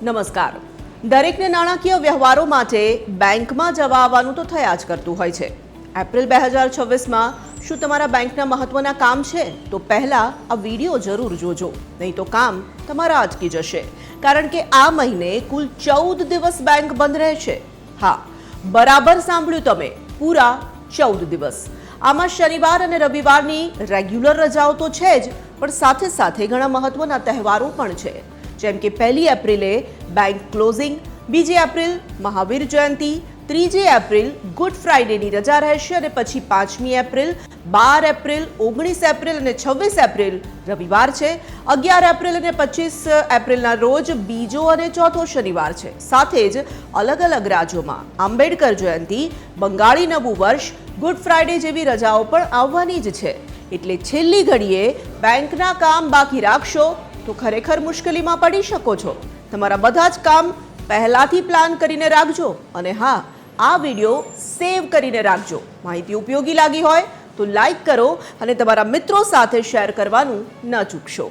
નમસ્કાર। દરેકને નાણાકીય વ્યવહારો માટે બેંકમાં જવા આવવાનું તો થયા જ કરતું હોય છે। એપ્રિલ 2026માં શું તમારા બેંકના મહત્વના કામ છે તો પહેલા આ વિડીયો જરૂર જોજો, નહીં તો કામ તમારા અટકી જશે, કારણ કે આ મહિને કુલ 14 દિવસ બેંક બંધ રહેશે। હા, બરાબર સાંભળ્યું તમે, પૂરા 14 દિવસ। આમાં શનિવાર અને રવિવારની રેગ્યુલર રજાઓ તો છે જ, પણ સાથે સાથે ઘણા મહત્વના તહેવારો પણ છે, જેમ કે 1 એપ્રિલે બેંક ક્લોઝિંગ, 2 એપ્રિલ મહાવીર જયંતિ, 3 એપ્રિલ ગુડ ફ્રાઇડેની રજા રહેશે અને પછી 5 એપ્રિલ, 12 એપ્રિલ, 19 એપ્રિલ અને 26 એપ્રિલ રવિવાર છે। 11 એપ્રિલ અને 25 એપ્રિલના રોજ બીજો અને ચોથો શનિવાર છે। સાથે જ અલગ અલગ રાજ્યોમાં આંબેડકર જયંતિ, બંગાળી નવું વર્ષ, ગુડ ફ્રાઇડે જેવી રજાઓ પણ આવવાની જ છે। એટલે છેલ્લી ઘડીએ બેંકના કામ બાકી રાખશો તો ખરેખર મુશ્કેલીમાં પડી શકો છો। તમારા બધા જ કામ પહેલાથી પ્લાન કરીને રાખજો અને હા, આ વિડીયો સેવ કરીને રાખજો। માહિતી ઉપયોગી લાગી હોય તો લાઈક કરો અને તમારા મિત્રો સાથે શેર કરવાનું ન ચૂકશો।